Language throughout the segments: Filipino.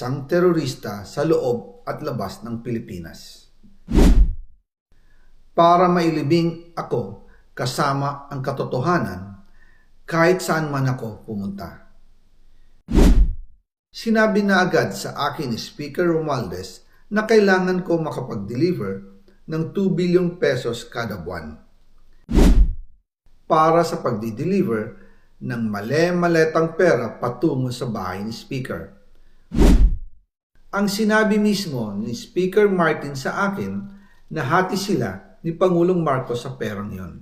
isang terorista sa loob at labas ng Pilipinas. Para mailibing ako kasama ang katotohanan kahit saan man ako pumunta. Sinabi na agad sa akin ni Speaker Romualdez na kailangan ko makapag-deliver ng 2 billion pesos kada buwan para sa pagdi-deliver ng male-maletang pera patungo sa bahay ni Speaker. Ang sinabi mismo ni Speaker Martin sa akin na hati sila ni Pangulong Marcos sa perang yon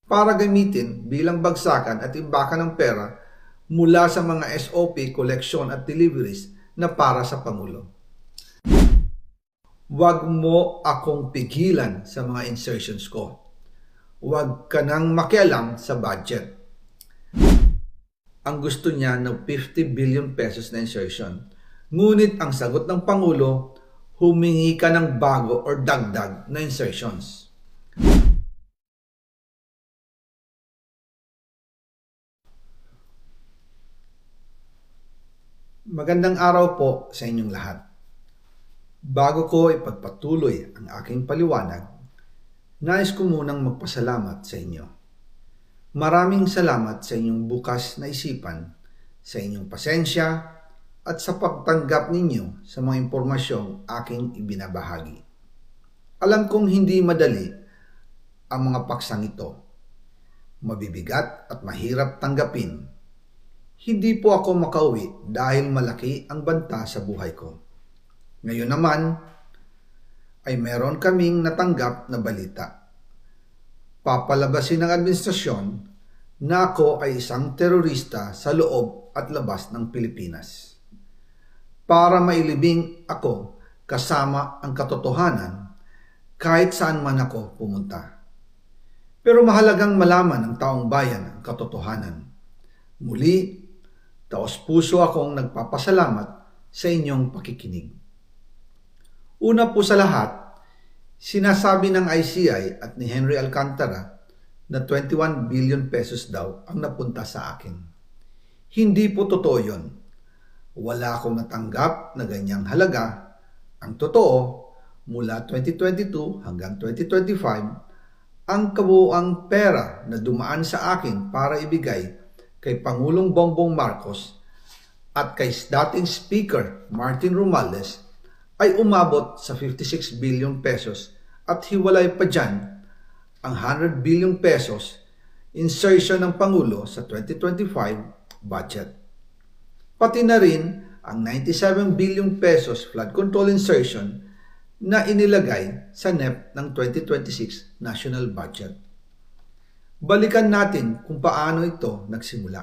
para gamitin bilang bagsakan at imbakan ng pera mula sa mga SOP, collection at deliveries na para sa Pangulo. Huwag mo akong pigilan sa mga insertions ko. Huwag ka nang makialam sa budget. Ang gusto niya ng 50 billion pesos na insertion. Ngunit ang sagot ng Pangulo, humingi ka ng bago or dagdag na insertions. Magandang araw po sa inyong lahat. Bago ko ipagpatuloy ang aking paliwanag, nais ko munang magpasalamat sa inyo. Maraming salamat sa inyong bukas na isipan, sa inyong pasensya, at sa pagtanggap ninyo sa mga impormasyong aking ibinabahagi. Alam kong hindi madali ang mga paksang ito. Mabibigat at mahirap tanggapin. Hindi po ako makauwi dahil malaki ang banta sa buhay ko. Ngayon naman ay meron kaming natanggap na balita. Papalabasin ng administrasyon na ako ay isang terorista sa loob at labas ng Pilipinas. Para mailibing ako kasama ang katotohanan kahit saan man ako pumunta. Pero mahalagang malaman ng taong bayan ang katotohanan. Muli, taos-puso akong nagpapasalamat sa inyong pakikinig. Una po sa lahat, sinasabi ng ICI at ni Henry Alcantara na 21 billion pesos daw ang napunta sa akin. Hindi po totoo yun. Wala akong natanggap na ganyang halaga. Ang totoo, mula 2022 hanggang 2025, ang kabuuang pera na dumaan sa akin para ibigay kay Pangulong Bongbong Marcos at kay dating Speaker Martin Romualdez ay umabot sa 56 billion pesos at hiwalay pa dyan ang 100 billion pesos insertion ng Pangulo sa 2025 budget. Pati na rin ang 97 billion pesos flood control insertion na inilagay sa NEP ng 2026 national budget. Balikan natin kung paano ito nagsimula.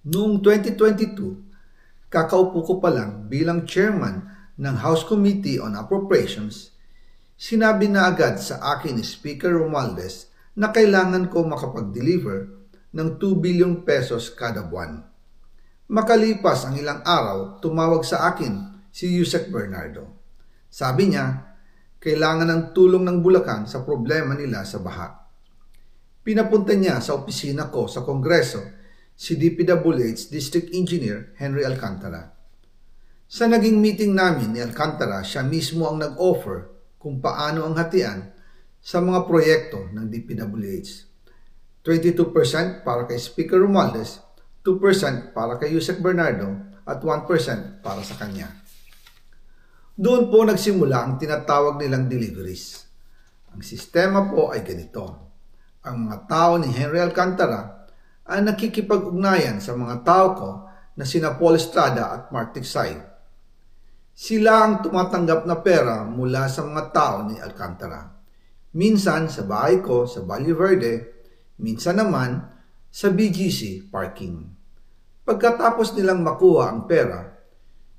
Noong 2022, kakaupo ko pa lang bilang chairman ng House Committee on Appropriations, sinabi na agad sa akin ni Speaker Romualdez na kailangan ko makapag-deliver ng 2 billion pesos kada buwan. Makalipas ang ilang araw, tumawag sa akin si Yusek Bernardo. Sabi niya, kailangan ng tulong ng Bulacan sa problema nila sa baha. Pinapunta niya sa opisina ko sa Kongreso si DPWH District Engineer Henry Alcantara. Sa naging meeting namin ni Alcantara, siya mismo ang nag-offer kung paano ang hatian sa mga proyekto ng DPWH. 22% para kay Speaker Romualdez, 2% para kay Yusek Bernardo at 1% para sa kanya. Doon po nagsimula ang tinatawag nilang deliveries. Ang sistema po ay ganito. Ang mga tao ni Henry Alcantara ay nakikipag-ugnayan sa mga tao ko na sina Paul Estrada at Mark Tiksay. Sila ang tumatanggap na pera mula sa mga tao ni Alcantara. Minsan sa bahay ko sa Valle Verde, minsan naman sa BGC parking. Pagkatapos nilang makuha ang pera,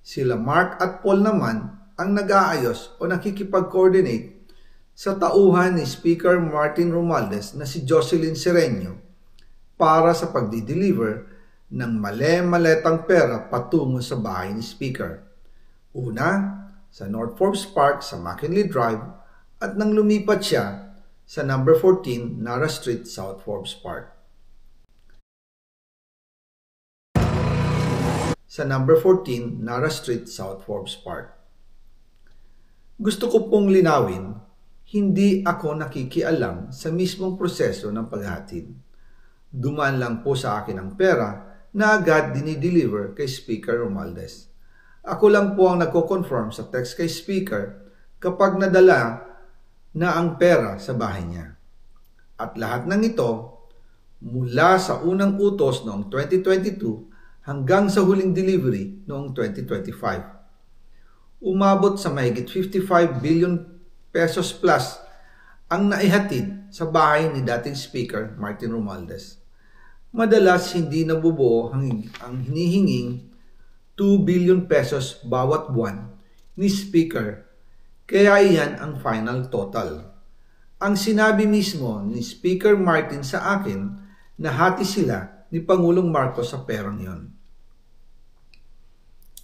sila Mark at Paul naman ang nag-aayos o nakikipag-coordinate sa tauhan ni Speaker Martin Romualdez na si Jocelyn Sereno para sa pagdi-deliver ng male-maletang pera patungo sa bahay ni Speaker. Una, sa North Forbes Park sa McKinley Drive at nang lumipat siya sa number 14 Nara Street, South Forbes Park. sa number 14 Nara Street, South Forbes Park. Gusto ko pong linawin, hindi ako nakikialam sa mismong proseso ng paghahatid. Dumaan lang po sa akin ang pera na agad dinideliver kay Speaker Romualdez. Ako lang po ang nagko-confirm sa text kay Speaker kapag nadala na ang pera sa bahay niya. At lahat ng ito, mula sa unang utos noong 2022 hanggang sa huling delivery noong 2025. Umabot sa mahigit 55 billion pesos plus ang naihatid sa bahay ni dating Speaker Martin Romualdez. Madalas hindi nabubuo ang hinihinging 2 billion pesos bawat buwan ni Speaker, kaya iyan ang final total. Ang sinabi mismo ni Speaker Martin sa akin na hati sila ni Pangulong Marcos sa perang yon.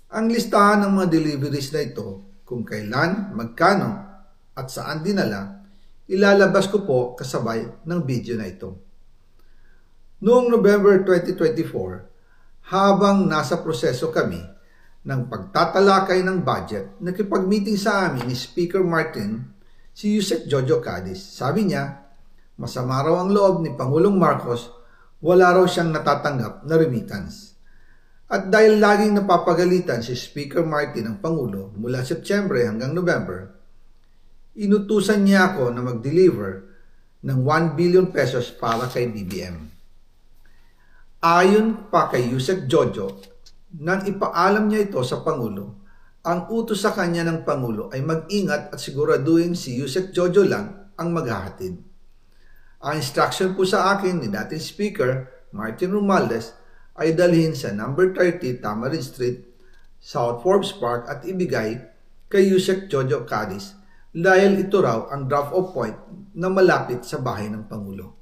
Ang listahan ng mga deliveries na ito, kung kailan, magkano, at saan dinala, ilalabas ko po kasabay ng video na ito. Noong November 2024, habang nasa proseso kami ng pagtatalakay ng budget, nakipag-meeting sa amin ni Speaker Martin si Yusek Jojo Cadiz. Sabi niya, masama raw ang loob ni Pangulong Marcos, wala raw siyang natatanggap na remittance. At dahil laging napapagalitan si Speaker Martin ng Pangulo mula Setyembre hanggang November, inutusan niya ako na mag-deliver ng 1 billion pesos para kay BBM. Ayon pa kay Yusek Jojo, nang ipaalam niya ito sa Pangulo, ang utos sa kanya ng Pangulo ay mag-ingat at siguraduhin si Yusek Jojo lang ang maghahatid. Ang instruction po sa akin ni dating Speaker Martin Romualdez ay dalhin sa number 30 Tamarin Street, South Forbes Park at ibigay kay Yusek Jojo Cadiz dahil ito raw ang drop-off point na malapit sa bahay ng Pangulo.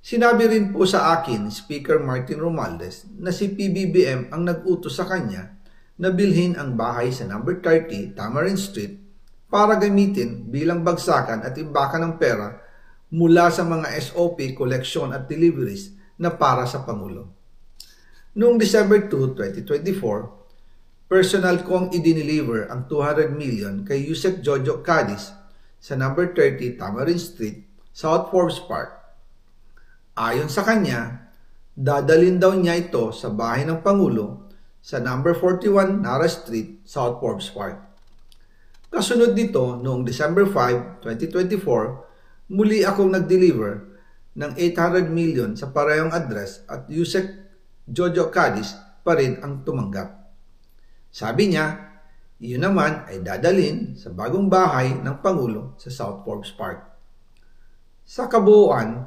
Sinabi rin po sa akin ni Speaker Martin Romualdez na si PBBM ang nag-utos sa kanya na bilhin ang bahay sa number 30 Tamarin Street para gamitin bilang bagsakan at imbakan ng pera mula sa mga SOP, koleksyon at deliveries na para sa Pangulo. Noong December 2, 2024, personal kong i-deliver ang 200 million kay Yusek Jojo Cadiz sa number 30 Tamarin Street, South Forbes Park. Ayon sa kanya, dadalhin daw niya ito sa bahay ng Pangulo sa number 41 Nara Street, South Forbes Park. Kasunod nito, noong December 5, 2024, muli akong nag-deliver ng 800 million sa parehong address at Yusek Jojo Cadiz pa rin ang tumanggap. Sabi niya, iyon naman ay dadalhin sa bagong bahay ng Pangulo sa South Forbes Park. Sa kabuuan,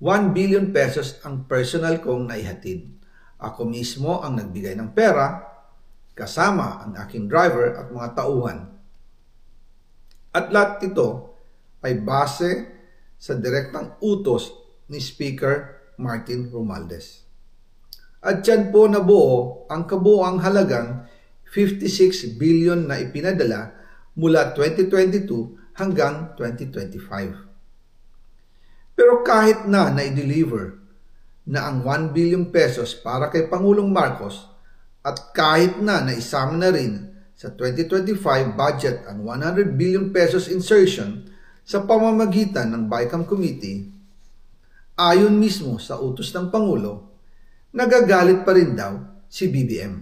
1 billion pesos ang personal kong naihatid. Ako mismo ang nagbigay ng pera, kasama ang aking driver at mga tauhan. At lahat ito ay base sa direktang utos ni Speaker Martin Romualdez. At dyan po nabuo ang kabuoang halagang 56 billion na ipinadala mula 2022 hanggang 2025. Pero kahit na i-deliver na ang 1 billion pesos para kay Pangulong Marcos at kahit na naisama na rin sa 2025 budget ang 100 billion pesos insertion sa pamamagitan ng BICAM Committee, ayon mismo sa utos ng Pangulo, nagagalit pa rin daw si BBM.